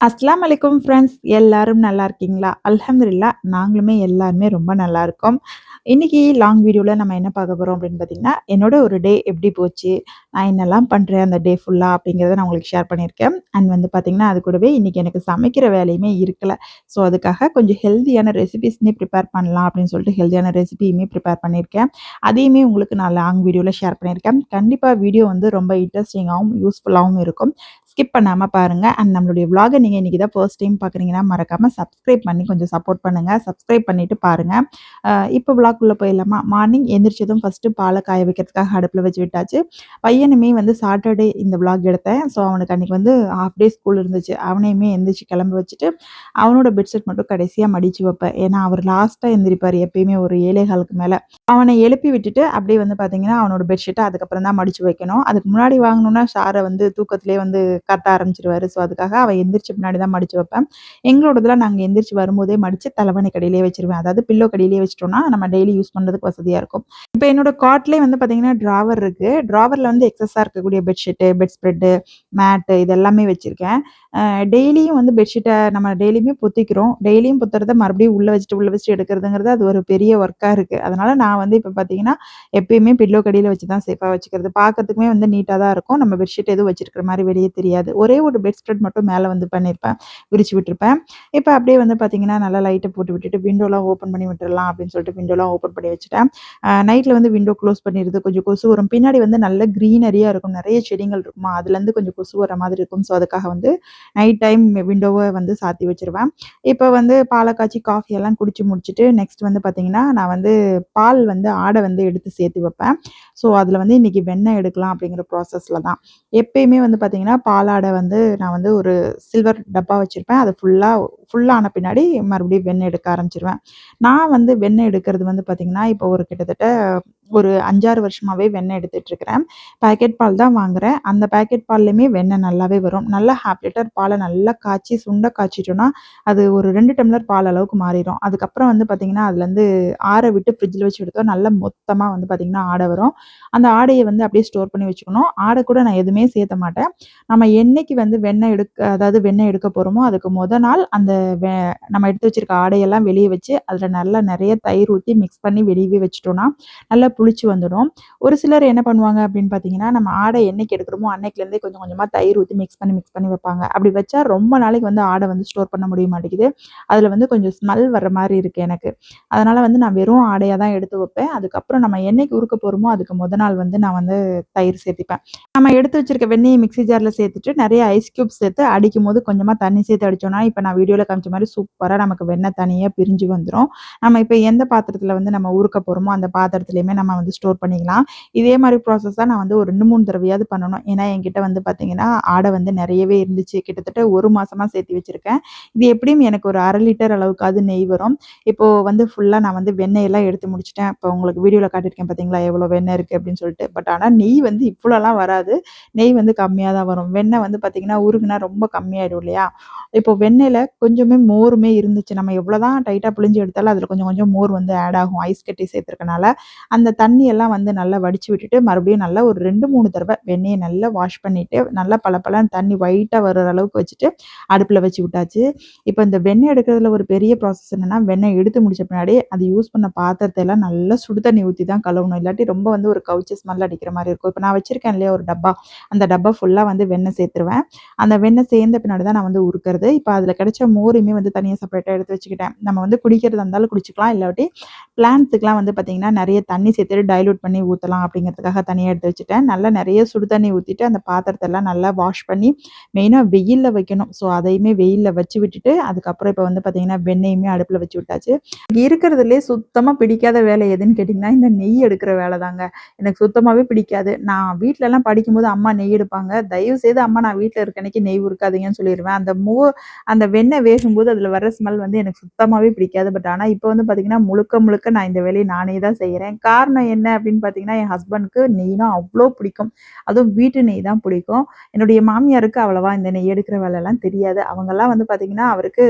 அஸ்ஸலாமு அலைக்கும் ஃப்ரெண்ட்ஸ். எல்லாரும் நல்லா இருக்கீங்களா? அல்ஹம்துலில்லாஹ் நாங்களுமே எல்லாருமே ரொம்ப நல்லா இருக்கோம். இன்னைக்கு லாங் வீடியோல நம்ம என்ன பார்க்க போறோம் அப்படின்னு பார்த்தீங்கன்னா, என்னோட ஒரு டே எப்படி போச்சு? நான் என்னலாம் பண்றேன் அந்த டே ஃபுல்லா அப்படிங்கிறத நான் உங்களுக்கு ஷேர் பண்ணியிருக்கேன். அண்ட் வந்து பார்த்தீங்கன்னா, அது கூடவே இன்னைக்கு எனக்கு சமைக்கிற வேலையுமே இருக்கல. ஸோ அதுக்காக கொஞ்சம் ஹெல்தியான ரெசிபீஸ்மே ப்ரிப்பேர் பண்ணலாம் அப்படின்னு சொல்லிட்டு ஹெல்தியான ரெசிபியுமே ப்ரிப்பேர் பண்ணியிருக்கேன். அதையுமே உங்களுக்கு நான் லாங் வீடியோல ஷேர் பண்ணியிருக்கேன். கண்டிப்பா வீடியோ வந்து ரொம்ப இன்ட்ரஸ்டிங்காவும், யூஸ்ஃபுல்லாவும் இருக்கும். ஸ்கிப் பண்ணாம பாருங்க. அண்ட் நம்மளுடைய விளாக நீங்க இன்னைக்கு தான் ஃபர்ஸ்ட் டைம் பார்க்குறீங்கன்னா, மறக்காம சப்ஸ்கிரைப் பண்ணி கொஞ்சம் சப்போர்ட் பண்ணுங்க. சப்ஸ்கிரைப் பண்ணிட்டு பாருங்க. இப்போ விளாக்குள்ள போயிடலாமா? மார்னிங் எந்திரிச்சதும் ஃபர்ஸ்ட்டு பால காய வைக்கிறதுக்காக அடுப்புல வச்சு விட்டாச்சு. பையனுமே வந்து சாட்டர்டே இந்த விளாக் எடுத்தேன். ஸோ அவனுக்கு அன்னைக்கு வந்து ஹாஃப் டே ஸ்கூல் இருந்துச்சு. அவனையுமே எந்திரிச்சு கிளம்ப வச்சுட்டு, அவனோட பெட்ஷீட் மட்டும் கடைசியா மடிச்சு வைப்பேன். ஏன்னா, அவர் லாஸ்ட்டா எந்திரிப்பாரு எப்பயுமே ஒரு 7:15க்கு மேல. அவன எழுப்பி விட்டுட்டு, அப்படியே வந்து பார்த்தீங்கன்னா, அவனோட பெட்ஷீட்ட அதுக்கப்புறம் தான் மடிச்சு வைக்கணும். அதுக்கு முன்னாடி வாங்கணும்னா, ஷார வந்து தூக்கத்திலேயே வந்து கத்த ஆரம்பிச்சுருவாரு. ஸோ, அதுக்காக அவன் எந்திரிச்ச பின்னாடி தான் மடிச்சு வைப்பேன். எங்களோடதெல்லாம் நாங்க எந்திரிச்சு வரும்போதே மடிச்சு தலவாணிக்கு அடியிலேயே வச்சுருவேன். அதாவது பில்லோக்கு அடியிலேயே வச்சுட்டோம்னா, நம்ம டெய்லி யூஸ் பண்றதுக்கு வசதியா இருக்கும். இப்ப என்னோட காட்லயே வந்து பார்த்தீங்கன்னா, ட்ராவர் இருக்கு. ட்ராவர்ல வந்து எக்ஸஸா இருக்கக்கூடிய பெட்ஷீட்டு, பெட் ஸ்ப்ரெட்டு, மேட்டு இது எல்லாமே வச்சிருக்கேன். டெய்லியும் வந்து பெட்ஷீட்ட நம்ம டெய்லியுமே பொத்திக்கிறோம். டெய்லியும் பொத்துறத மறுபடியும் உள்ள வச்சுட்டு எடுக்கிறதுங்கிறது அது ஒரு பெரிய ஒர்க்கா இருக்கு. அதனால நான் வந்து இப்ப பார்த்தீங்கன்னா, எப்பயுமே பில்லோக்கு அடியில வச்சு தான் சேஃபா வச்சுக்கிறது. பார்க்கறதுக்குமே வந்து நீட்டா தான் இருக்கும். நம்ம பெட்ஷீட் எதுவும் வச்சிருக்கிற மாரி வெளிய தெரியாது. ஒரே ஒரு பெட் ஸ்ப்ரெட் மட்டும் மேல வந்து பண்ணியிருப்பேன். விரிச்சு விட்டுருப்பேன். இப்ப அப்படியே வந்து பார்த்தீங்கன்னா, நல்லா லைட்ட போட்டு விட்டுட்டு விண்டோலாம் ஓப்பன் பண்ணி விட்டுறலாம் அப்படின்னு சொல்லிட்டு விண்டோலாம் ஓப்பன் பண்ணி வச்சுட்டேன். நைட்ல வந்து விண்டோ க்ளோஸ் பண்ணிருது. கொஞ்சம் கொசு வரும். பின்னாடி வந்து நல்ல கிரீனரியா இருக்கும். நெறைய செடிகள் இருக்குமா, அதுலேருந்து கொஞ்சம் கொசு வர மாதிரி இருக்கும். ஸோ, அதுக்காக வந்து நைட் டைம் விண்டோவ வந்து சாத்தி வச்சுருவேன். இப்ப வந்து பால காய்ச்சி காஃபி எல்லாம் குடிச்சு முடிச்சுட்டு, நெக்ஸ்ட் வந்து பார்த்தீங்கன்னா, நான் வந்து பால் வந்து ஆட வந்து எடுத்து சேர்த்து வைப்பேன். ஸோ, அதில வந்து இன்னைக்கு வெண்ணெய் எடுக்கலாம் அப்படிங்கிற ப்ராசஸ்ல தான். எப்பயுமே வந்து பார்த்தீங்கன்னா, பாலாடை வந்து நான் வந்து ஒரு சில்வர் டப்பா வச்சிருப்பேன். அது ஃபுல்லா ஆன பின்னாடி மறுபடியும் வெண்ணெய் எடுக்க ஆரம்பிச்சுருவேன். நான் வந்து வெண்ணெய் எடுக்கிறது வந்து பார்த்தீங்கன்னா, இப்போ ஒரு கிட்டத்தட்ட ஒரு 5, 6 வருஷமாவே வெண்ணெய் எடுத்துட்டுருக்கிறேன். பாக்கெட் பால் தான் வாங்குறேன். அந்த பாக்கெட் பால்லயுமே வெண்ணெய் நல்லாவே வரும். நல்லா 1/2 லிட்டர் பால நல்லா காய்ச்சி சுண்ட காய்ச்சிட்டோம்னா, அது ஒரு 2 டம்ளர் பால் அளவுக்கு மாறிரும். அதுக்கப்புறம் வந்து பார்த்தீங்கன்னா, அதுலேருந்து ஆற விட்டு ஃப்ரிட்ஜில வச்சு எடுத்தா நல்லா மொத்தமா வந்து பார்த்தீங்கன்னா, ஆடை வரும். அந்த ஆடைய வந்து அப்படியே ஸ்டோர் பண்ணி வச்சுக்கணும். ஆடை கூட நான் எதுவுமே சேர்த்த மாட்டேன். நம்ம என்னைக்கு வந்து வெண்ணெய் எடுக்க போறோமோ, அதுக்கு மொத நாள் அந்த வெ நம்ம எடுத்து வச்சிருக்க ஆடையெல்லாம் வெளிய வச்சு, அதில நல்லா நெறைய தயிர் ஊத்தி மிக்ஸ் பண்ணி வெளியவே வச்சுட்டோம்னா, நல்லா புளிச்சு வந்துடும். ஒரு சிலர் என்ன பண்ணுவாங்க அப்படின்னு பார்த்தீங்கன்னா, நம்ம ஆடை என்னைக்கு எடுக்கிறோமோ, அன்னைக்குலேருந்தே கொஞ்சம் கொஞ்சமா தயிர் ஊத்தி மிக்ஸ் பண்ணி வைப்பாங்க. அப்படி வச்சா ரொம்ப நாளைக்கு வந்து ஆடை வந்து ஸ்டோர் பண்ண முடிய மாட்டேங்குது. அதில வந்து கொஞ்சம் ஸ்மெல் வர்ற மாரி இருக்கு எனக்கு. அதனால வந்து நான் வெறும் ஆடையா தான் எடுத்து வைப்பேன். அதுக்கப்புறம் நம்ம என்னைக்கு உருக்க போறோமோ, அதுக்கு மொத நாள் வந்து நான் வந்து தயிர் சேர்த்திப்பேன். நம்ம எடுத்து வச்சிருக்க வெண்ணெய மிக்ஸி ஜார்ல சேர்த்துட்டு, நெறைய ஐஸ் கியூப்ஸ் சேர்த்து அடிக்கும்போது கொஞ்சமா தண்ணி சேர்த்து அடிச்சோம்னா, இப்ப நான் வீடியோல காமிச்ச மாரி சூப்பரா நமக்கு வெண்ணெய் தனியா பிரிஞ்சு வந்துரும். நம்ம இப்ப எந்த பாத்திரத்தில வந்து நம்ம ஊறுக்க போறோமோ, அந்த பாத்திரத்திலயுமே நம்ம வந்து ஸ்டோர் பண்ணிக்கலாம். இதே மாரி ப்ராசஸ் தான் நான் வந்து ஒரு 2, 3 தடவையாவது பண்ணணும். ஏன்னா, என்கிட்ட வந்து பார்த்தீங்கன்னா, ஆடை வந்து நெறையவே இருந்துச்சு. கிட்டத்தட்ட 1 மாசமா சேர்த்து வச்சிருக்கேன். இது எப்படியும் எனக்கு ஒரு 1/2 லிட்டர் அளவுக்காவது நெய் வரும். இப்போ வந்து ஃபுல்லா நான் வந்து வெண்ணெயெல்லாம் எடுத்து முடிச்சுட்டேன். இப்போ உங்களுக்கு வீடியோல காட்டியிருக்கேன் பார்த்தீங்களா, எவ்வளோ வெண்ணெய் இருக்கு அப்படின்னு சொல்லிட்டு. பட் ஆனா நெய் வந்து இவ்வளோலாம் வராது. நெய் வந்து கம்மியா தான் வரும். வெண்ணெய் வந்து பார்த்தீங்கன்னா, உருகுனா ரொம்ப கம்மியாயிடும் இல்லையா? இப்போ வெண்ணெய்ல கொஞ்சமே மோருமே இருந்துச்சு. நம்ம எவ்வளோதான் டைட்டா பிழிஞ்சு எடுத்தாலும் அதில கொஞ்சம் கொஞ்சம் மோர் வந்து ஆட் ஆகும். ஐஸ் கட்டி சேர்த்துருக்கனால. அந்த தண்ணி எல்லாம் வந்து நல்லா வடிச்சு விட்டுட்டு, மறுபடியும் நல்லா ஒரு 2, 3 தடவ வெண்ணெய நல்லா வாஷ் பண்ணிட்டு, நல்லா பளபளன்னு தண்ணி ஒயிட்டா வர்ற அளவுக்கு வச்சுட்டு, அடுப்புல வச்சு விட்டாச்சு. இப்ப இந்த வெண்ணெய் எடுக்கிறதுல ஒரு பெரிய ப்ராசஸ் என்னன்னா, வெண்ணெய் எடுத்து முடிச்ச பின்னாடி, அது யூஸ் பண்ண பாத்திரத்த எல்லாம் நல்லா சுடு தண்ணி ஊத்தி தான் கழுவணும். இல்லாட்டி ரொம்ப வந்து ஒரு கவுச்சி ஸ்மெல் அடிக்கிற மாரி இருக்கும். இப்ப நான் வச்சிருக்கேன் இல்லையா ஒரு டப்பா, அந்த டப்பா ஃபுல்லா வந்து வெண்ணெய் சேர்த்துருவேன். அந்த வெண்ணெய் சேர்ந்த பின்னாடி தான் நான் வந்து உருக்குறது. இப்ப அதில கிடைச்ச மோரையுமே வந்து தனியா செப்பரேட்டா எடுத்து வச்சுக்கிட்டேன். நம்ம வந்து குடிக்கிறதா இருந்தாலும் குடிச்சுக்கலாம். இல்லாட்டி பிளான்ட்ஸுக்குலாம் வந்து பார்த்தீங்கன்னா, நெறைய தண்ணி சேர்த்துட்டு டைல்யூட் பண்ணி ஊத்தலாம் அப்படிங்கிறதுக்காக தனியா எடுத்து வச்சுட்டேன். நல்லா நெறைய சுடு தண்ணி ஊத்திட்டு, அந்த பாத்திரத்தெல்லாம் நல்லா வாஷ் பண்ணி, மெயினா வெயில்ல வைக்கணும். ஸோ, அதையுமே வெயில்ல வச்சு விட்டுட்டு, அதுக்கப்புறம் இப்ப வந்து பார்த்தீங்கன்னா, வெண்ணெயுமே அடுப்புல வச்சு விட்டாச்சு. இருக்கிறதுலயே சுத்தமா பிடிக்காத வேலை எதுன்னு கேட்டீங்கன்னா, இந்த நெய் எடுக்கிற வேலை தாங்க. எனக்கு சுத்தமாவே பிடிக்காது. நான் வீட்லலாம் படிக்கும்போது அம்மா நெய் எடுப்பாங்க. தயவு செய்து அம்மா நான் வீட்ல இருக்க அன்னைக்கு நெய் உருக்காதீங்கன்னு சொல்லிருவேன். அந்த வெண்ணெய் வேகும்போது அதில வர ஸ்மெல் வந்து எனக்கு சுத்தமாவே பிடிக்காது. பட் ஆனா இப்ப வந்து பார்த்தீங்கன்னா, முழுக்க முழுக்க நான் இந்த வேலைய நானே தான் செய்றேன். காரணம் காரணம் என்ன அப்படின்னு பார்த்தீங்கன்னா, என் ஹஸ்பண்டுக்கு நெய்னா அவ்ளோ பிடிக்கும். அதுவும் வீட்டு நெய் தான் பிடிக்கும். என்னுடைய மாமியாருக்கு அவ்வளவா இந்த நெய் எடுக்கிற வேலைலாம் தெரியாது. அவங்கலாம் வந்து பார்த்தீங்கன்னா, அவருக்கு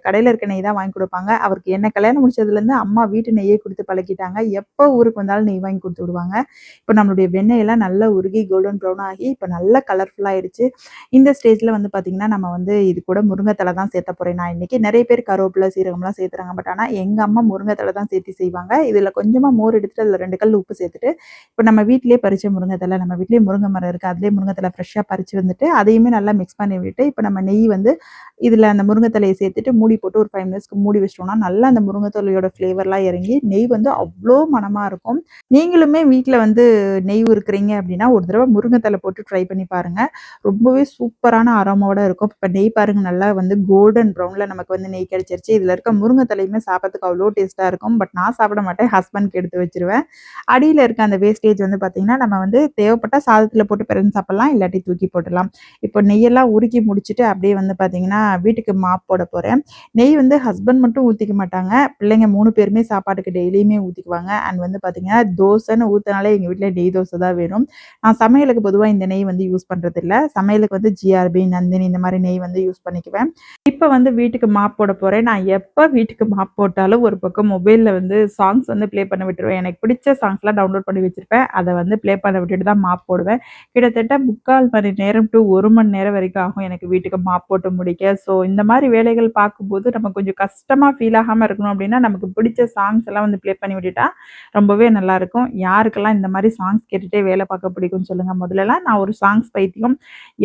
கடையில இருக்க நெய் தான் வாங்கி குடுப்பாங்க. அவருக்கு என்ன கல்யாணம் முடிச்சதுலேருந்து அம்மா வீட்டு நெய்யே குடுத்து பழக்கிட்டாங்க. எப்போ ஊருக்கு வந்தாலும் நெய் வாங்கி குடுத்து விடுவாங்க. இப்ப நம்மளுடைய வெண்ணெயெல்லாம் நல்லா உருகி கோல்டன் ப்ரவுன் ஆகி, இப்ப நல்லா கலர்ஃபுல்லா ஆயிடுச்சு. இந்த ஸ்டேஜ்ல வந்து பார்த்தீங்கன்னா, நம்ம வந்து இது கூட முருங்கை தழை தான் சேர்த்த போறேன் நான் இன்னைக்கு. நெறைய பேர் கருவேப்பிலை, சீரகம்லாம் சேர்த்துறாங்க. பட் ஆனா எங்க அம்மா முருங்கை தழை தான் சேர்த்து செய்வாங்க. இதுல கொஞ்சமா மோர் எடுத்துட்டு அதுல 2 கல் உப்பு சேர்த்துட்டு, இப்ப நம்ம வீட்டிலேயே பறிச்ச முருங்கை தழை, நம்ம வீட்லயே முருங்கை மரம் இருக்கு. அதிலேயே முருங்கை தழை ஃப்ரெஷ்ஷா பறிச்சு வந்துட்டு, அதையுமே நல்லா மிக்ஸ் பண்ணி விட்டு, இப்ப நம்ம நெய் வந்து இதுல அந்த முருங்கை தழைய சேர்த்துட்டு மூடி போட்டு ஒரு 5 மினிட்ஸ்க்கு மூடி வச்சுட்டோம்னா, நல்லா அந்த முருங்கை தழையோட ஃப்ளேவர்லாம் இறங்கி, நெய் வந்து அவ்ளோ மணமா இருக்கும். நீங்களுமே வீட்ல வந்து நெய் உருக்குறீங்க அப்படின்னா, ஒரு தடவ முருங்கை தழை போட்டு ட்ரை பண்ணி பாருங்க. ரொம்பவே சூப்பரான அரோமாவோட இருக்கும். இப்ப நெய் பாருங்க நல்லா வந்து கோல்டன் ப்ரவுன்ல நமக்கு வந்து நெய் கிடைச்சிருச்சு. இதுல இருக்க முருங்கை தழையுமே சாப்பிடறதுக்கு அவ்ளோ டேஸ்ட்டா இருக்கும். பட் நான் சாப்பிட மாட்டேன். ஹஸ்பண்ட்க்கு எடுத்து வச்சுருவேன். அடியில இருக்க அந்த வேஸ்டேஜ் வந்து பார்த்தீங்கன்னா, நம்ம வந்து தேவைப்பட்டா சாதத்துல போட்டு பெரஞ்சு சாப்பிடலாம். இல்லாட்டி தூக்கி போட்டுடலாம். இப்போ நெய்யெல்லாம் உருக்கி முடிச்சுட்டு அப்படியே வந்து பார்த்தீங்கன்னா, வீட்டுக்கு மாப் போட போறேன். நெய் வந்து ஹஸ்பண்ட் மட்டும் ஊத்திக்க மாட்டாங்க. பிள்ளைங்க 3 பேருமே சாப்பாட்டுக்கு டெய்லியுமே ஊத்திக்குவாங்க. அண்ட் வந்து பார்த்தீங்கன்னா, தோசைன்னு ஊத்துனாலே எங்க வீட்ல நெய் தோசை தான் வேணும். நான் சமையலுக்கு பொதுவா இந்த நெய் வந்து யூஸ் பண்றதில்ல. சமையலுக்கு வந்து ஜிஆர்பி, நந்தினி இந்த மாரி நெய் வந்து யூஸ் பண்ணிக்குவேன். இப்ப வந்து வீட்டுக்கு மாப் போட போறேன். நான் எப்ப வீட்டுக்கு மாப் போட்டாலும் ஒரு பக்கம் மொபைல்ல வந்து சாங்ஸ் வந்து ப்ளே பண்ண விட்டுருவேன். எனக்கு பிடிச்ச சாங்ஸ்லாம் டவுன்லோட் பண்ணி வச்சிருப்பேன். அத வந்து ப்ளே பண்ண விட்டுட்டு தான் மாப் போடுவேன். கிட்டத்தட்ட 3/4 மணி நேரம் டூ 1 மணி நேரம் வரைக்கும் ஆகும் எனக்கு வீட்டுக்கு மாப் போட்டு முடிக்க. ஸோ இந்த மாரி வேலைகள் பார்க்கும்போது நம்ம கொஞ்சம் கஷ்டமா ஃபீல் ஆகாம இருக்கணும் அப்டின்னா, நமக்கு பிடிச்ச சாங்ஸ் எல்லாம் வந்து ப்ளே பண்ணி விட்டுட்டா ரொம்பவே நல்லாயிருக்கும். யாருக்கெல்லாம் இந்த மாரி சாங்ஸ் கேட்டுட்டே வேல பார்க்க பிடிக்கும்னு சொல்லுங்க. முதல்லலாம் நான் ஒரு சாங்ஸ் பைத்தியம்.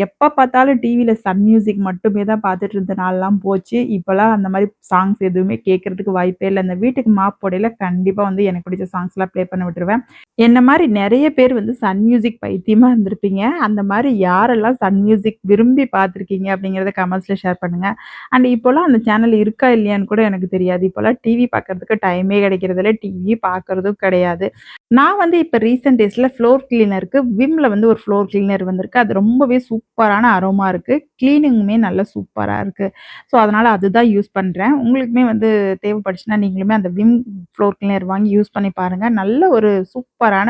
எப்ப பார்த்தாலும் டிவில சன் மியூசிக் மட்டுமே தான் பார்த்துட்டு இருந்த நாள்லாம் போச்சு. இப்பலாம் அந்த மாரி சாங்ஸ் எதுவுமே கேட்கறதுக்கு வாய்ப்பே இல்ல. இந்த வீட்டுக்கு மாப் போடையில கண்டிப்பா வந்து எனக்கு பிடிச்ச சாங்ஸ்லாம் ப்ளே பண்ண விட்டுருவேன். என்ன மாரி நெறைய பேர் வந்து சன் மியூசிக் பைத்தியமா இருந்திருப்பீங்க. அந்த மாரி யாரெல்லாம் சன் மியூசிக் விரும்பி பார்த்துருக்கீங்க அப்படிங்கிறத கமெண்ட்ஸ்ல ஷேர் பண்ணுங்க. அண்ட் இப்போலாம் அந்த சேனல் இருக்கா இல்லையான்னு கூட எனக்கு தெரியாது. இப்போலாம் டிவி பார்க்கறதுக்கு டைமே கிடைக்கிறதில்ல. டிவி பார்க்கறதும் கிடையாது. நான் வந்து இப்ப ரீசென்ட் டேஸ்ல ஃப்ளோர் கிளீனருக்கு விம்ல வந்து ஒரு ஃப்ளோர் கிளீனர் வந்திருக்கு. அது ரொம்பவே சூப்பரான அரோமா இருக்கு. கிளீனிங்குமே நல்லா சூப்பரா இருக்கு. ஸோ, அதனால அதுதான் யூஸ் பண்றேன். உங்களுக்குமே வந்து தேவைப்பட்டுச்சுன்னா, நீங்களுமே அந்த விம் ஃப்ளோர் கிளீனர் வாங்கி யூஸ் பண்ணி பாருங்க. நல்ல ஒரு சூப்பரான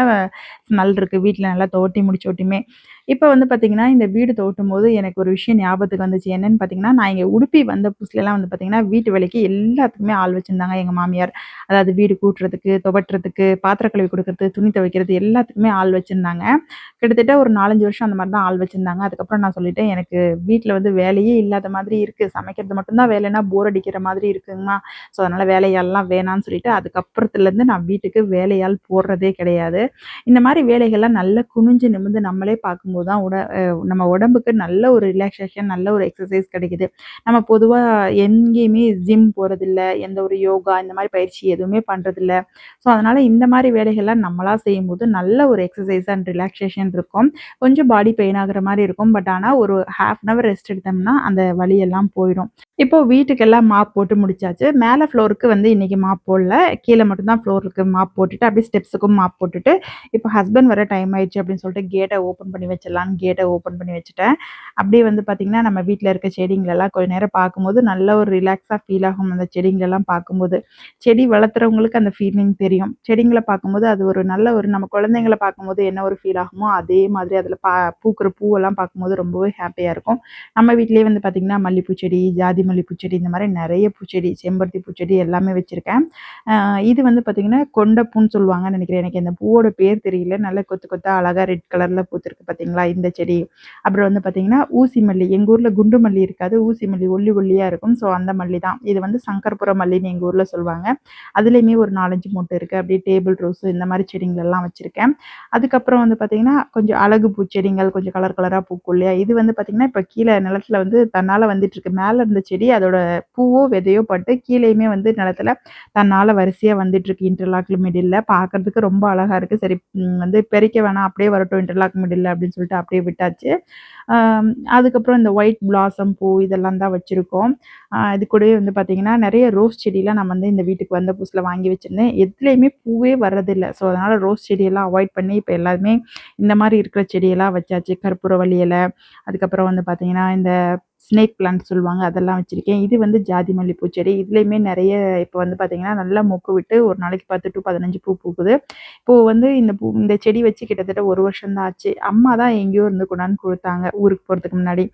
ஸ்மெல் இருக்கு. வீட்ல நல்லா தொவட்டி முடிச்சோட்டியுமே. இப்ப வந்து பார்த்தீங்கன்னா, இந்த வீடு தொவட்டும்போது எனக்கு ஒரு விஷயம் ஞாபகத்துக்கு வந்துச்சு. என்னன்னு பார்த்தீங்கன்னா, நான் இங்க உடுப்பி வந்த புதுசுலலாம் வந்து பார்த்தீங்கன்னா, வீட்டு வேலைக்கு எல்லாத்துக்குமே ஆள் வச்சிருந்தாங்க எங்க மாமியார். அதாவது வீடு கூட்டுறதுக்கு, துவட்டுறதுக்கு, பாத்திரம் கழுவி குடுக்குறது, துணி துவைக்கிறது எல்லாத்துக்குமே ஆள் வச்சிருந்தாங்க. கிட்டத்தட்ட ஒரு 4, 5 வருஷம் அந்த மாரி தான் ஆள் வச்சிருந்தாங்க. அதுக்கப்புறம் நான் சொல்லிட்டேன், "எனக்கு வீட்ல வந்து வேலையே இல்லாத மாதிரி இருக்கு. சமைக்கிறது மட்டும் தான் வேலைன்னா போர் அடிக்கிற மாதிரி இருக்குங்கம்மா. ஸோ, அதனால வேலையாள்லாம் வேணான்னு" சொல்லிட்டு, அதுக்கப்புறத்துலருந்து நான் வீட்டுக்கு வேலையாள் போடுறதே கிடையாது. இந்த மாரி வேலைகள்லாம் நல்லா குனிஞ்சு நிமிர்ந்து நம்மளே பார்க்கும்போது தான் நம்ம உடம்புக்கு நல்ல ஒரு ரிலாக்சேஷன், நல்ல ஒரு எக்ஸர்சைஸ் கிடைக்குது. நம்ம பொதுவா எங்கேயுமே ஜிம் போறதில்ல. எந்த ஒரு யோகா இந்த மாரி பயிற்சி எதுவுமே பண்றதில்ல. ஸோ, அதனால இந்த மாரி வேலைகள்லாம் நம்மளா செய்யும்போது நல்ல ஒரு எக்ஸர்சைஸ் அண்ட் ரிலாக்சேஷன் இருக்கும். கொஞ்சம் பாடி பெயின் ஆகுற மாரி இருக்கும். பட் ஆனா ஒரு 1/2 அன் ஹவர் ரெஸ்ட் எடுத்தோம்னா, அந்த வலி எல்லாம் போயிடும். இப்போ வீட்டுக்கெல்லாம் மாப் போட்டு முடிச்சாச்சு. மேல ஃப்ளோருக்கு வந்து இன்னைக்கு மாப் போடல. கீழ மட்டும் தான் ஃப்ளோருக்கு மாப் போட்டுட்டு, அப்படியே ஸ்டெப்ஸுக்கும் மாப் போட்டுட்டு, இப்போ ஹஸ்பண்ட் வர டைம் ஆயிடுச்சு அப்படின்னு சொல்லிட்டு கேட்ட ஓப்பன் பண்ணி வச்சிடலான்னு கேட்ட ஓப்பன் பண்ணி வச்சுட்டேன். அப்படியே வந்து பார்த்தீங்கன்னா, நம்ம வீட்ல இருக்க செடிங்களெல்லாம் கொஞ்ச நேரம் பார்க்கும்போது நல்ல ஒரு ரிலாக்ஸா ஃபீல் ஆகும். அந்த செடிங்களெல்லாம் பார்க்கும்போது. செடி வளர்த்துறவங்களுக்கு அந்த ஃபீலிங் தெரியும். செடிங்கள பார்க்கும்போது அது ஒரு நல்ல ஒரு நம்ம குழந்தைங்கள பார்க்கும்போது என்ன ஒரு ஃபீல் ஆகுமோ, அதே மாதிரி அதில பூக்கிற பூவெல்லாம் பார்க்கும்போது ரொம்பவே ஹேப்பியா இருக்கும். நம்ம வீட்லயே வந்து பார்த்தீங்கன்னா, மல்லிப்பூ செடி, ஜாதி மல்லிப்பூ செடி இந்த மாரி நெறைய பூச்செடி, செம்பருத்தி பூச்செடி எல்லாமே வச்சிருக்கேன். அ இது வந்து பார்த்தீங்கன்னா, கொண்டைப்பூன்னு சொல்லுவாங்கன்னு நெனைக்கிறேன். எனக்கு இந்த பூவோட பேர் தெரியல. நல்ல கொத்து கொத்தா அழகா ரெட் கலர்ல பூத்திருக்கு பார்த்தீங்களா, இந்த செடி. அப்புறம் வந்து பார்த்தீங்கன்னா, ஊசி மல்லி. எங்க ஊர்ல குண்டு மல்லி இருக்காது. ஊசி மல்லி ஒல்லி ஒல்லியா இருக்கும். ஸோ, அந்த மல்லி தான். இது வந்து சங்கற்புர மல்லின்னு எங்க ஊர்ல சொல்லுவாங்க. அதுலயுமே ஒரு 4, 5 மொட்டு இருக்கு. அப்படியே டேபிள் ரோஸ் இந்த மாரி செடிங்களெல்லாம் வச்சிருக்கேன். அதுக்கப்புறம் வந்து பார்த்தீங்கன்னா, கொஞ்சம் அழகு பூச்செடிகள் கொஞ்சம் கலர் கலரா பூக்கும் இல்லையா? இது வந்து பார்த்தீங்கன்னா, இப்ப கீழ நிலத்துல வந்து தன்னால வந்துட்டுருக்கு. மேல இருந்த செடி அதோட பூவோ, விதையோ பட்டு கீழயுமே வந்து நிலத்துல தன்னால வரிசையா வந்துட்டுருக்கு இன்டர்லாக்ல மிடில்ல. பார்க்கறதுக்கு ரொம்ப அழகா இருக்கு. சரி வந்து பெரிக்க வேணாம் அப்படியே வரட்டும் இன்டர்லாக் மிடில்ல அப்படின்னு சொல்லிட்டு அப்படியே விட்டாச்சு. அம் அதுக்கப்புறம் இந்த ஒயிட் பிளாசம் பூ இதெல்லாம் தான் வச்சிருக்கோம். இது கூடவே வந்து பார்த்தீங்கன்னா, நெறைய ரோஸ் செடிலாம் நான் வந்து இந்த வீட்டுக்கு வந்த புதுசுல வாங்கி வச்சிருந்தேன். எதுலயுமே பூவே வர்றதில்ல. ஸோ, அதனால ரோஸ் செடியெல்லாம் அவாய்ட் பண்ணி இப்ப எல்லாருமே இந்த மாரி இருக்கிற செடியெல்லாம் வச்சாச்சு. கற்பூரவள்ளி இல, அதுக்கப்புறம் வந்து பார்த்தீங்கன்னா, இந்த ஸ்னேக் பிளான்ட் சொல்லுவாங்க. அதெல்லாம் வச்சிருக்கேன். இது வந்து ஜாதி மல்லிப்பூ செடி. இதுலயுமே நெறைய இப்போ வந்து பார்த்தீங்கன்னா, நல்லா மொக்கு விட்டு ஒரு நாளைக்கு 10 டூ 15 பூ பூக்குது. இப்போ வந்து இந்த செடி வச்சு கிட்டத்தட்ட 1 வருஷம் தான் ஆச்சு. அம்மா தான் எங்கேயோ இருந்து கொண்டாந்து குடுத்தாங்க, ஊருக்கு போறதுக்கு முன்னாடி.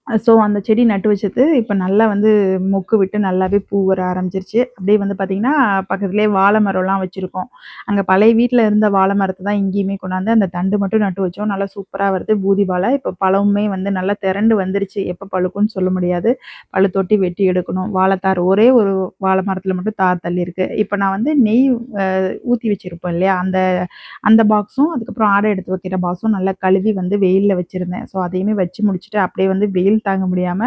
ஸோ அந்த செடி நட்டு வச்சது இப்ப நல்லா வந்து மொக்கு விட்டு நல்லாவே பூ வர ஆரம்பிச்சிருச்சு. அப்படியே வந்து பார்த்தீங்கன்னா, பக்கத்திலேயே வாழை மரம்லாம் வச்சிருக்கோம். அங்க பழைய வீட்ல இருந்த வாழை மரத்த தான் இங்கேயுமே கொண்டாந்து அந்த தண்டு மட்டும் நட்டு வச்சோம். நல்லா சூப்பரா வருது பூதி வாழை. இப்ப பழமுமே வந்து நல்லா திரண்டு வந்துருச்சு. எப்ப பழுக்கும்னு சொல்ல முடியாது. பழுத்தொட்டி வெட்டி எடுக்கணும். வாழைத்தார் ஒரே ஒரு வாழை மரத்தில மட்டும் தார் தள்ளியிருக்கு. இப்ப நான் வந்து நெய் அ ஊத்தி வச்சிருப்போம் இல்லையா? அந்த அந்த பாக்ஸும், அதுக்கப்புறம் ஆடை எடுத்து வைக்கிற பாக்ஸும் நல்லா கழுவி வந்து வெயில்ல வச்சிருந்தேன். ஸோ அதையுமே வச்சு முடிச்சுட்டு அப்படியே வந்து வெயில் தாங்க முடியாம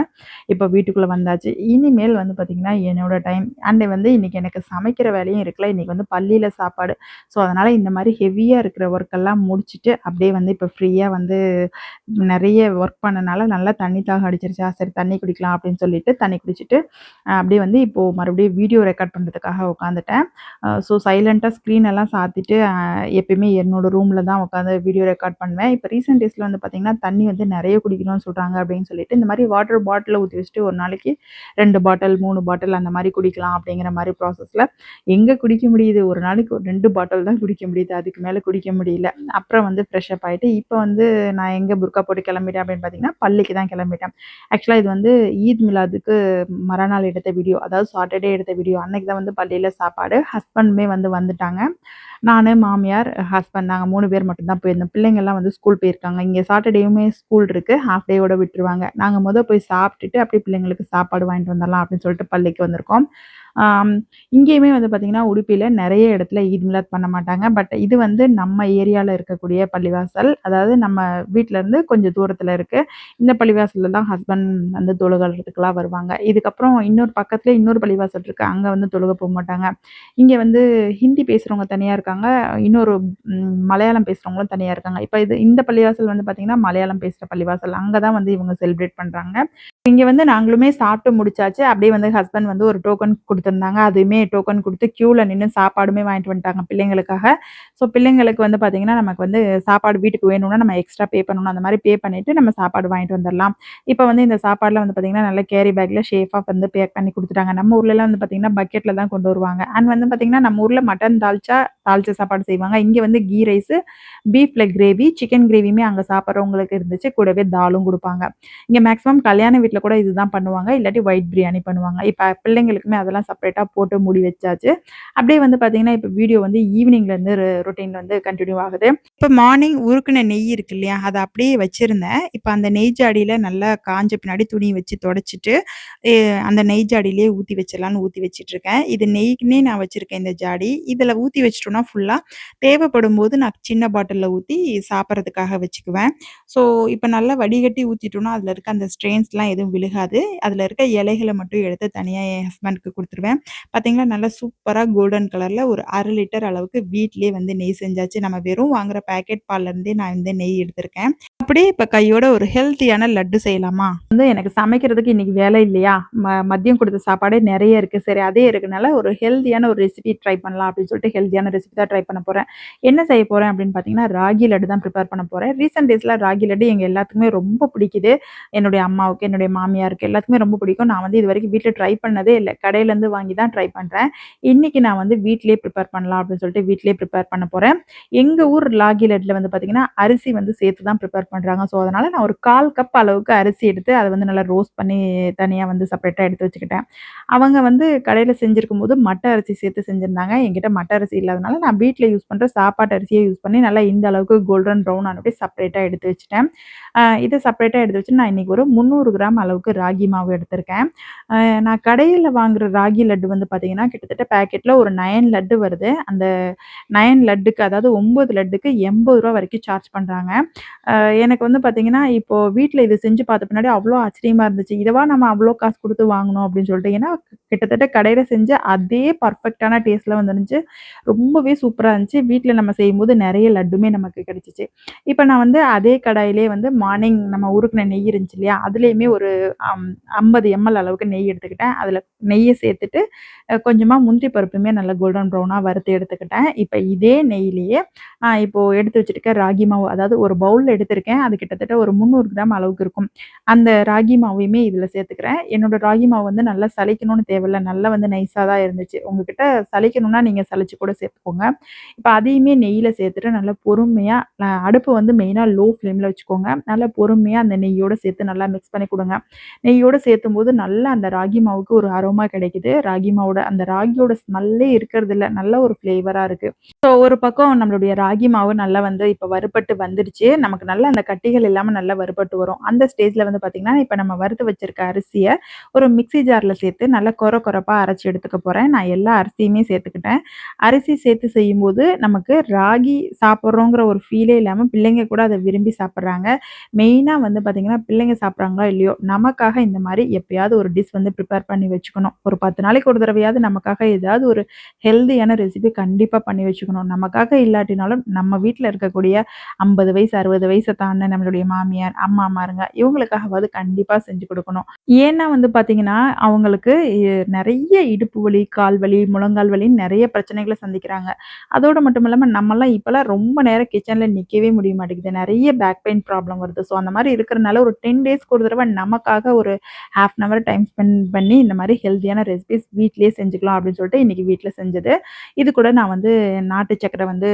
இப்போ வீட்டுக்குள்ள வந்தாச்சு. இனிமேல் வந்து பார்த்தீங்கன்னா, என்னோட டைம் அண்ட் வந்து இன்னைக்கு எனக்கு சமைக்கிற வேலையும் இருக்குல்ல. இன்னைக்கு வந்து பள்ளியில சாப்பாடு. ஸோ அதனால இந்த மாரி ஹெவியா இருக்கிற ஒர்க் எல்லாம் முடிச்சுட்டு, அப்படியே வந்து இப்போ ஃப்ரீயா வந்து நெறைய ஒர்க் பண்ணனால நல்லா தண்ணி தாகம் அடிச்சிருச்சா, சரி தண்ணி குடிக்கலாம் அப்படின்னு சொல்லிட்டு தண்ணி குடிச்சிட்டு, அப்படியே வந்து இப்போ மறுபடியும் வீடியோ ரெக்கார்ட் பண்றதுக்காக உட்காந்துட்டேன். ஸோ சைலன்ட்டா ஸ்க்ரீன் எல்லாம் சாத்திட்டு எப்பயுமே என்னோட ரூம்ல தான் உட்காந்து வீடியோ ரெக்கார்ட் பண்ணுவேன். இப்போ ரீசென்ட் டேஸ்ல வந்து பார்த்தீங்கன்னா, தண்ணி வந்து நெறைய குடிக்கணும்னு சொல்றாங்க அப்படின்னு சொல்லிட்டு, இந்த மாரி வாட்டர் பாட்டில்ல ஊத்தி வச்சுட்டு ஒரு நாளைக்கு 2 பாட்டில், 3 பாட்டில் அந்த மாரி குடிக்கலாம் அப்படிங்கிற மாரி ப்ராசஸ்ல எங்க குடிக்க முடியுது? ஒரு நாளைக்கு ஒரு 2 பாட்டில் தான் குடிக்க முடியுது. அதுக்கு மேல குடிக்க முடியல. அப்புறம் வந்து ஃப்ரெஷ் அப் ஆயிட்டு, இப்போ வந்து நான் எங்க புர்கா போட்டு கிளம்பிட்டேன் அப்படின்னு பார்த்தீங்கன்னா, பள்ளிக்கு தான் கிளம்பிட்டேன். ஆக்சுவலா இது வந்து ஈத் மிலாதுக்கு மறுநாள் எடுத்த வீடியோ. அதாவது சாட்டர்டே எடுத்த வீடியோ. அன்னைக்கு தான் வந்து பள்ளியில சாப்பாடு. ஹஸ்பண்டுமே வந்து வந்துட்டாங்க. நானு, மாமியார், ஹஸ்பண்ட் நாங்க 3 பேர் மட்டும் தான் போயிருந்தோம். பிள்ளைங்கலாம் வந்து ஸ்கூல் போயிருக்காங்க. இங்க சாட்டர்டேயுமே ஸ்கூல் இருக்கு. ஹாஃப் டேவோட விட்டுருவாங்க. நாங்க போய் சாப்பிட்டுட்டு, அப்படியே பிள்ளைங்களுக்கு சாப்பாடு வாங்கிட்டு வந்துரலாம் அப்படின்னு சொல்லிட்டு பள்ளிக்கு வந்திருக்கோம். ஆம் இங்கேயுமே வந்து பார்த்தீங்கன்னா, உடுப்பில நெறைய இடத்துல ஈத் மிலாத் பண்ண மாட்டாங்க. பட் இது வந்து நம்ம ஏரியால இருக்கக்கூடிய பள்ளிவாசல். அதாவது நம்ம வீட்லருந்து கொஞ்சம் தூரத்தில இருக்கு. இந்த பள்ளிவாசல்ல தான் ஹஸ்பண்ட் வந்து தொழுகிறதுக்குலாம் வருவாங்க. இதுக்கப்புறம் இன்னொரு பக்கத்திலே இன்னொரு பள்ளிவாசல் இருக்கு. அங்க வந்து தொழுக போமாட்டாங்க. இங்க வந்து ஹிந்தி பேசுறவங்க தனியா இருக்காங்க. இன்னொரு மலையாளம் பேசுறவங்களும் தனியா இருக்காங்க. இப்ப இந்த பள்ளிவாசல் வந்து பார்த்தீங்கன்னா, மலையாளம் பேசுற பள்ளிவாசல். அங்க தான் வந்து இவங்க செலிப்ரேட் பண்றாங்க. இங்க வந்து நாங்களுமே சாப்பிட்டு முடிச்சாச்சு. அப்படியே வந்து ஹஸ்பண்ட் வந்து ஒரு டோக்கன் குடுத்திருந்தாங்க. அதுவுமே டோக்கன் குடுத்து கியூல நின்னு சாப்பாடுமே வாங்கிட்டு வந்துட்டாங்க பிள்ளைங்களுக்காக. ஸோ பிள்ளைங்களுக்கு வந்து பார்த்தீங்கன்னா, நமக்கு வந்து சாப்பாடு வீட்டுக்கு வேணும்னா நம்ம எக்ஸ்ட்ரா பே பண்ணணும். அந்த மாரி பே பண்ணிட்டு நம்ம சாப்பாடு வாங்கிட்டு வந்துரலாம். இப்ப வந்து இந்த சாப்பாடுலாம் வந்து பார்த்தீங்கன்னா, நல்ல கேரி பேக்ல ஷேஃபா வந்து பேக் பண்ணி குடுத்துட்டாங்க. நம்ம ஊர்லலாம் வந்து பார்த்தீங்கன்னா, பக்கெட்ல தான் கொண்டு வருவாங்க. அண்ட் வந்து பார்த்தீங்கன்னா, நம்ம ஊர்ல மட்டன் தால்ச்சா, தால்ச்சா சாப்பாடு செய்வாங்க. இங்க வந்து கீ ரைஸு, பீஃப்ல கிரேவி, சிக்கன் கிரேவியுமே அங்க சாப்பிடுறவங்களுக்கு இருந்துச்சு. கூடவே தாலும் குடுப்பாங்க. இங்க மேக்ஸிமம் கல்யாண வீட்ல கூட இதுதான் பண்ணுவாங்க. இல்லாட்டி ஒயிட் பிரியாணி பண்ணுவாங்க. இப்ப பிள்ளைங்களுக்குமே அதெல்லாம் செப்பரேட்டா போட்டு மூடி வச்சாச்சு. அப்படியே வந்து பார்த்தீங்கன்னா, இப்ப வீடியோ வந்து ஈவினிங்லேருந்து ரொட்டீன் வந்து கன்டின்யூ ஆகுது. இப்ப மார்னிங் உருக்குன நெய் இருக்கு இல்லையா? அத அப்படியே வச்சிருந்தேன். இப்ப அந்த நெய் ஜாடியில நல்லா காஞ்ச பின்னாடி துணி வச்சு தொடச்சுட்டு, எ அந்த நெய் ஜாடியிலேயே ஊத்தி வச்சிடலான்னு ஊத்தி வச்சுட்டுருக்கேன். இது நெய்க்குன்னே நான் வச்சிருக்கேன் இந்த ஜாடி. இதுல ஊத்தி வச்சுட்டோம்னா ஃபுல்லா தேவைப்படும்போது நான் சின்ன பாட்டில்ல ஊத்தி சாப்பிடுறதுக்காக வச்சுக்குவேன். ஸோ, இப்ப நல்லா வடிகட்டி ஊத்திட்டோம்னா, அதுல இருக்க அந்த ஸ்ட்ரெயின்ஸ்லாம் எதுவும் விழுகாது. அதுல இருக்க இலைகள மட்டும் எடுத்து தனியா என் ஹஸ்பண்டுக்கு குடுத்துருவேன். பாத்தீங்கன்னா, நல்லா சூப்பரா கோல்டன் கலர்ல ஒரு 1/2 லிட்டர் அளவுக்கு வீட்லயே வந்து நெய் செஞ்சாச்சு. நம்ம வெறும் வாங்குற பாக்கெட் பால்லருந்தே நான் வந்து நெய் எடுத்திருக்கேன். அப்படியே இப்ப கையோட ஒரு ஹெல்த்தியான லட்டு செய்யலாமா? வந்து எனக்கு சமைக்கிறதுக்கு இன்னைக்கு வேலை இல்லையா? மதியம் குடுத்த சாப்பாடே நெறைய இருக்கு. சரி அதே இருக்கனால ஒரு ஹெல்த்தியான ஒரு ரெசிபி ட்ரை பண்ணலாம் அப்படின்னு சொல்லிட்டு ஹெல்த்தியான ரெசிபி தான் ட்ரை பண்ண போறேன். என்ன செய்ய போறேன் அப்படின்னு பார்த்தீங்கன்னா, ராகி லட்டு தான் ப்ரிப்பேர் பண்ண போறேன். ரீசென்ட் டேஸ்ல ராகி லட்டு எங்க எல்லாத்துக்குமே ரொம்ப பிடிக்குது. என்னுடைய அம்மாவுக்கு, என்னுடைய மாமியாருக்கு எல்லாத்துக்குமே ரொம்ப பிடிக்கும். நான் வந்து இதுவரைக்கும் வீட்ல ட்ரை பண்ணதே இல்ல. கடையிலேருந்து வாங்கி தான் ட்ரை பண்றேன். இன்னைக்கு நான் வந்து வீட்லயே ப்ரிப்பேர் பண்ணலாம் அப்படின்னு சொல்லிட்டு வீட்லயே ப்ரிப்பேர் பண்ண போறேன். எங்க ஊர் ராகி லட்டுல வந்து பார்த்தீங்கன்னா, அரிசி வந்து சேர்த்து தான் ப்ரிப்பேர் பண்றாங்க. ஸோ, அதனால நான் ஒரு 1/4 கப் அளவுக்கு அரிசி எடுத்து அத வந்து நல்லா ரோஸ்ட் பண்ணி தனியா வந்து செப்பரேட்டா எடுத்து வச்சுக்கிட்டேன். அவங்க வந்து கடையில செஞ்சிருக்கும்போது மட்ட அரிசி சேர்த்து செஞ்சிருந்தாங்க. என்கிட்ட மட்ட அரிசி இல்லாதனால நான் வீட்ல யூஸ் பண்ற சாப்பாட்டு அரிசியே யூஸ் பண்ணி நல்லா இந்த அளவுக்கு கோல்டன் ப்ரவுன் ஆனபடி செப்பரேட்டா எடுத்து வச்சுட்டேன். இத செப்பரேட்டா எடுத்து வச்சு நான் இன்னைக்கு ஒரு 300 கிராம் அளவுக்கு ராகி மாவு எடுத்திருக்கேன். அ நான் கடையில வாங்குற ராகி லட்டு வந்து பார்த்தீங்கன்னா, கிட்டத்தட்ட பாக்கெட்ல ஒரு 9 லட்டு வருது. அந்த 9 லட்டுக்கு அதாவது 9 லட்டுக்கு ரூ. 80 வரைக்கும் சார்ஜ் பண்றாங்க. அ எனக்கு வந்து பார்த்தீங்கன்னா, இப்போ வீட்ல இது செஞ்சு பார்த்த பின்னாடி அவ்ளோ ஆச்சரியமா இருந்துச்சு. இதவா நம்ம அவ்ளோ காசு குடுத்து வாங்கணும் அப்படின்னு சொல்லிட்டு. ஏன்னா, கிட்டத்தட்ட கடையில செஞ்ச அதே பர்ஃபெக்ட்டான டேஸ்ட்ல வந்துருந்துச்சு. ரொம்பவே சூப்பரா இருந்துச்சு. வீட்ல நம்ம செய்யும்போது நெறைய லட்டுமே நமக்கு கிடைச்சுச்சு. இப்ப நான் வந்து அதே கடாயிலேயே வந்து மார்னிங் நம்ம உருக்குன நெய் இருந்துச்சு இல்லையா? அதுலயுமே ஒரு 50 எம்எல் அளவுக்கு நெய் எடுத்துக்கிட்டேன். அதுல நெய்ய சேர்த்துட்டு, கொஞ்சமா முந்திரி பருப்புமே நல்லா கோல்டன் ப்ரௌனா வறுத்து எடுத்துக்கிட்டேன். இப்ப இதே நெய்யிலேயே நான் இப்போ எடுத்து வச்சிருக்க ராகி மாவு, அதாவது ஒரு பவுல்ல எடுத்திருக்கேன். அது கிட்டத்தட்ட ஒரு 300 கிராம் அளவுக்கு இருக்கும். அந்த ராகி மாவையுமே இதில சேர்த்துக்கிறேன். என்னோட ராகி மாவு வந்து நல்லா சலிக்கணும்னு தேவையில்ல. நல்லா வந்து நைஸா தான் இருந்துச்சு. உங்ககிட்ட சலிக்கணும்னா நீங்க சலிச்சு கூட சேர்த்துக்கோங்க. இப்ப அதையுமே நெய்யில சேர்த்துட்டு நல்லா பொறுமையா அடுப்பு வந்து மெயினா லோ ஃப்ளேம்ல வச்சுக்கோங்க. நல்லா பொறுமையா அந்த நெய்யோட சேர்த்து நல்லா மிக்ஸ் பண்ணி குடுங்க. நெய்யோட சேர்த்தும்போது நல்லா அந்த ராகி மாவுக்கு ஒரு அரோமா கிடைக்குது. ராகி மாவோட அந்த ராகியோட ஸ்மெல்லே இருக்கிறதில்ல. நல்ல ஒரு ஃப்ளேவரா இருக்கு. ஸோ ஒரு பக்கம் நம்மளுடைய ராகி மாவு நல்லா வந்து இப்ப வறுபட்டு வந்துடுச்சு. நமக்கு நல்லா அந்த கட்டிகள் இல்லாம நல்லா வறுபட்டு வரும். அந்த ஸ்டேஜ்ல வந்து பார்த்தீங்கன்னா, இப்ப நம்ம வறுத்து வச்சிருக்க அரிசிய ஒரு மிக்ஸி ஜார்ல சேர்த்து நல்லா கொரப்பா அரைச்சு எடுத்துக்க போறேன். நான் எல்லா அரிசியுமே சேர்த்துக்கிட்டேன். அரிசி சேர்த்து செய்யும்போது நமக்கு ராகி சாப்பிடுறோங்கிற ஒரு ஃபீலே இல்லாம பிள்ளைங்க கூட அத விரும்பி சாப்பிடுறாங்க. மெயினா வந்து பார்த்தீங்கன்னா, பிள்ளைங்க சாப்பிடுறாங்களோ இல்லையோ, நமக்காக இந்த மாரி எப்பயாவது ஒரு டிஷ் வந்து ப்ரிப்பேர் பண்ணி வச்சுக்கணும். ஒரு 10 நாளைக்கு ஒரு தடவையாவது நமக்காக ஏதாவது ஒரு ஹெல்தியான ரெசிபி கண்டிப்பா பண்ணி வச்சுக்கணும். நமக்காக இல்லாட்டினாலும் நம்ம வீட்ல இருக்கக்கூடிய 50 வயசு, 60 வயச தாண்டுன நம்மளுடைய மாமியார், அம்மாமாருங்க இவங்களுக்காகவாது கண்டிப்பா செஞ்சு குடுக்கணும். ஏன்னா வந்து பார்த்தீங்கன்னா, அவங்களுக்கு நெறைய இடுப்பு வலி, கால் வலி, முழங்கால் வலின்னு நெறைய பிரச்சனைகள சந்திக்கிறாங்க. அதோட மட்டும் இல்லாம நம்மலாம் இப்பலாம் ரொம்ப நேரம் கிச்சன்ல நிக்கவே முடிய மாட்டேங்குது. நெறைய பேக் பெயின் ப்ராப்ளம் வருது. ஸோ அந்த மாரி இருக்கிறனால ஒரு 10 டேஸ்க்கு ஒரு தடவ நமக்காக ஒரு 1/2 அன் ஹவர் டைம் ஸ்பெண்ட் பண்ணி இந்த மாரி ஹெல்தியான ரெசிபீஸ் வீட்லயே செஞ்சுக்கலாம் அப்படின்னு சொல்லிட்டு இன்னைக்கு வீட்ல செஞ்சது. இது கூட நான் வந்து நாட்டு சர்க்கரை வந்து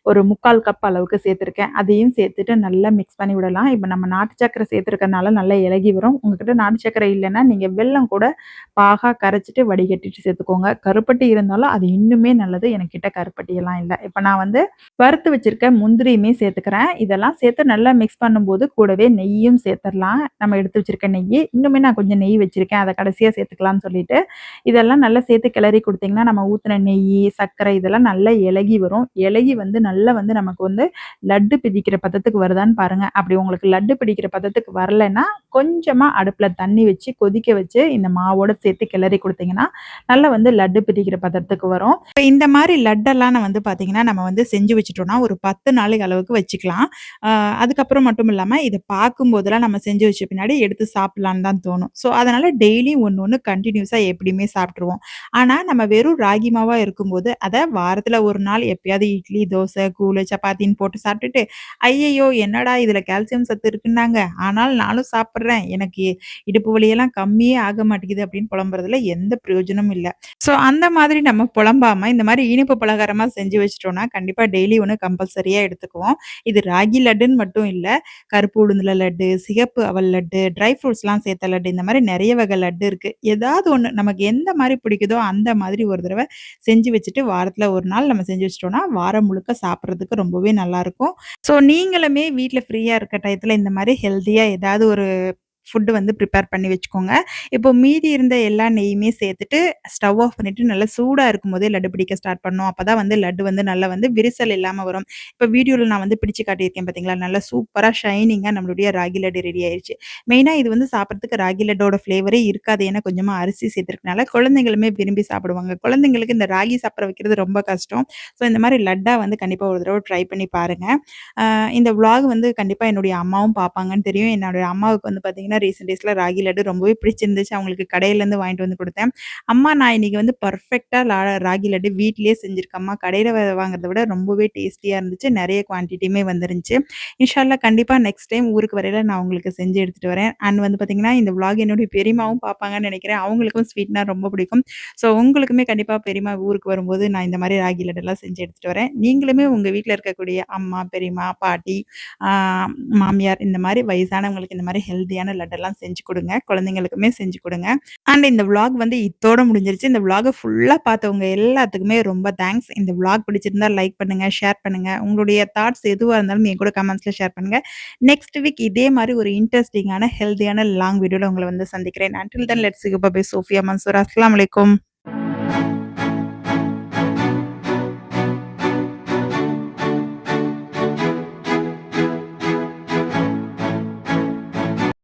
ஒரு 3/4 கப் அளவுக்கு சேர்த்துருக்கேன். அதையும் சேர்த்துட்டு நல்லா மிக்ஸ் பண்ணி விடலாம். இப்ப நம்ம நாட்டு சர்க்கரை சேர்த்துருக்கனால நல்லா இளகி வரும். உங்ககிட்ட நாட்டு சர்க்கரை இல்லன்னா, நீங்க வெல்லம் கூட பாகா கரைச்சுட்டு வடிகட்டிட்டு சேர்த்துக்கோங்க. கருப்பட்டி இருந்தாலும் அது இன்னுமே நல்லது. என்கிட்ட கருப்பட்டியெல்லாம் இல்ல. இப்ப நான் வந்து வறுத்து வச்சிருக்க முந்திரியுமே சேர்த்துக்கிறேன். இதெல்லாம் சேர்த்து நல்லா மிக்ஸ் பண்ணும்போது கூடவே நெய்யும் சேர்த்துரலாம். நம்ம எடுத்து வச்சிருக்க நெய்யி. இன்னுமே நான் கொஞ்சம் நெய் வச்சிருக்கேன். அத கடைசியா சேர்த்துக்கலாம்னு சொல்லிட்டு, இதெல்லாம் நல்லா சேர்த்து கிளறி குடுத்தீங்கன்னா, நம்ம ஊத்துன நெய்யி, சர்க்கரை இதெல்லாம் நல்லா இளகி வரும். இளகி வந்து நல்லா வந்து நமக்கு வந்து லட்டு பிடிக்கிற பதத்துக்கு வருதான்னு பாருங்க. அப்படி உங்களுக்கு லட்டு பிடிக்கிற பதத்துக்கு வரலன்னா, கொஞ்சமா அடுப்புல தண்ணி வச்சு கொதிக்க வச்சு இந்த மாவோட சேர்த்து கிளறி குடுத்தீங்கன்னா, நல்லா வந்து லட்டு பிடிக்கிற பதத்துக்கு வரும். இப்ப இந்த மாரி லட்டெல்லாம் நான் வந்து பார்த்தீங்கன்னா, நம்ம வந்து செஞ்சு வச்சுட்டோம்னா, ஒரு 10 நாளைக்கு அளவுக்கு வச்சுக்கலாம். அ அதுக்கப்புறம் மட்டும் இல்லாம, இத பார்க்கும்போதெல்லாம் நம்ம செஞ்சு வச்ச பின்னாடி எடுத்து சாப்பிடலான்னு தான் தோணும். ஸோ, அதனால டெய்லியும் ஒண்ணு ஒண்ணு கன்டினியூஸா எப்படியுமே சாப்பிட்டுருவோம். ஆனா, நம்ம வெறும் ராகி மாவா இருக்கும்போது, அத வாரத்துல 1 நாள் எப்பயாவது இட்லி, தோசை, கூழு, சப்பாத்தின்னு போட்டு சாப்பிட்டுட்டு, "ஐயய்யோ! என்னடா இதுல கால்சியம் சத்து இருக்குன்னாங்க. ஆனாலும் நானும் சாப்பிடுறேன். எனக்கு இடுப்பு வலியெல்லாம் கம்மியே ஆக மாட்டேங்குது" அப்படின்னு புலம்புறதுல எந்த பிரயோஜனமும் இல்ல. ஸோ, அந்த மாதிரி நம்ம புலம்பாம, இந்த மாரி இனிப்பு பலகாரமா செஞ்சு வச்சுட்டோம்னா, கண்டிப்பா டெய்லி ஒண்ணு கம்பல்சரியா எடுத்துக்குவோம். இது ராகி லட்டுன்னு மட்டும் இல்ல. கருப்பு உளுந்துல லட்டு, சிகப்பு அவல் லட்டு, ட்ரை ஃப்ரூட்ஸ்லாம் சேர்த்த லட்டு, இந்த மாரி நெறைய வகை லட்டு இருக்கு. ஏதாவது ஒண்ணு நமக்கு எந்த மாரி பிடிக்குதோ, அந்த மாதிரி ஒரு தடவ செஞ்சு வச்சுட்டு, வாரத்துல 1 நாள் நம்ம செஞ்சு வச்சுட்டோம்னா, வாரம் முழுக்க சாப்பிடுறதுக்கு ரொம்பவே நல்லாருக்கும். ஸோ நீங்களுமே வீட்ல ஃப்ரீயா இருக்க டயத்துல இந்த மாரி ஹெல்தியா ஏதாவது ஒரு ஃபுட் வந்து ப்ரிப்பேர் பண்ணி வச்சுக்கோங்க. இப்போ மீதி இருந்த எல்லா நெய்யுமே சேர்த்துட்டு, ஸ்டவ் ஆஃப் பண்ணிட்டு நல்லா சூடா இருக்கும்போதே லட்டு பிடிக்க ஸ்டார்ட் பண்ணணும். அப்பதான் வந்து லட்டு வந்து நல்லா வந்து விரிசல் இல்லாம வரும். இப்ப வீடியோல நான் வந்து பிடிச்சு காட்டியிருக்கேன் பார்த்தீங்களா? நல்லா சூப்பரா ஷைனிங்கா நம்மளுடைய ராகி லட்டு ரெடி ஆயிருச்சு. மெயினா இது வந்து சாப்பிடுறதுக்கு ராகி லட்டோட ஃப்ளேவரே இருக்காது. ஏன்னா கொஞ்சமா அரிசி சேர்த்துருக்கனால குழந்தைங்களுமே விரும்பி சாப்பிடுவாங்க. குழந்தைங்களுக்கு இந்த ராகி சாப்பிட வைக்கிறது ரொம்ப கஷ்டம். ஸோ இந்த மாரி லட்டா வந்து கண்டிப்பா ஒரு தடவ ட்ரை பண்ணி பாருங்க. இந்த விளாக் வந்து கண்டிப்பா என்னுடைய அம்மாவும் பார்ப்பாங்கன்னு தெரியும். என்னுடைய அம்மாவுக்கு வந்து பார்த்தீங்கன்னா, ரீசென்ட் டேஸ்ல ராகி லட்டு ரொம்பவே பிடிச்சிருந்துச்சு. அவங்களுக்கு கடையிலேருந்து வாங்கிட்டு வந்து குடுத்தேன். "அம்மா நான் இன்னைக்கு வந்து பெர்ஃபெக்ட்டா ராகி லட்டு வீட்லயே செஞ்சிருக்கேன்ம்மா. கடையில வாங்குறத விட ரொம்பவே டேஸ்டியா இருந்துச்சு. நெறைய குவான்டிட்டியுமே வந்துருந்துச்சு. இன்ஷா அல்லாஹ் கண்டிப்பா நெக்ஸ்ட் டைம் ஊருக்கு வரையில நான் உங்களுக்கு செஞ்சு எடுத்துட்டு வரேன்." அண்ட் வந்து பார்த்தீங்கன்னா, இந்த விளாக் என்னுடைய பெரியம்மாவும் பார்ப்பாங்கன்னு நெனைக்கிறேன். அவங்களுக்கும் ஸ்வீட்னா ரொம்ப பிடிக்கும். ஸோ உங்களுக்குமே கண்டிப்பா பெரியம்மா ஊருக்கு வரும்போது நான் இந்த மாரி ராகி லட்டுலாம் செஞ்சு எடுத்துட்டு வரேன். நீங்களுமே உங்க வீட்ல இருக்கக்கூடிய அம்மா, பெரியம்மா, பாட்டி, ஆ மாமியார் இந்த மாரி வயசானவங்களுக்கு இந்த மாரி ஹெல்தியான லட்டெல்லாம் செஞ்சு குடுங்க. குழந்தைங்களுக்குமே செஞ்சு குடுங்க. அண்ட் இந்த விளாக் வந்து இத்தோட முடிஞ்சிருச்சு. இந்த விளாக ஃபுல்லா பார்த்தவங்க எல்லாத்துக்குமே ரொம்ப தேங்க்ஸ். இந்த விளாக் பிடிச்சிருந்தா லைக் பண்ணுங்க, ஷேர் பண்ணுங்க. உங்களுடைய தாட்ஸ் எதுவா இருந்தாலும் என் கூட கமெண்ட்ஸ்ல ஷேர் பண்ணுங்க. நெக்ஸ்ட் வீக் இதே மாரி ஒரு இன்ட்ரஸ்டிங்கான, ஹெல்தியான லாங் வீடியோல உங்கள வந்து சந்திக்கிறேன். Until then let's go bye Sofia Mansoor. அஸ்ஸலாமு அலைக்கும்.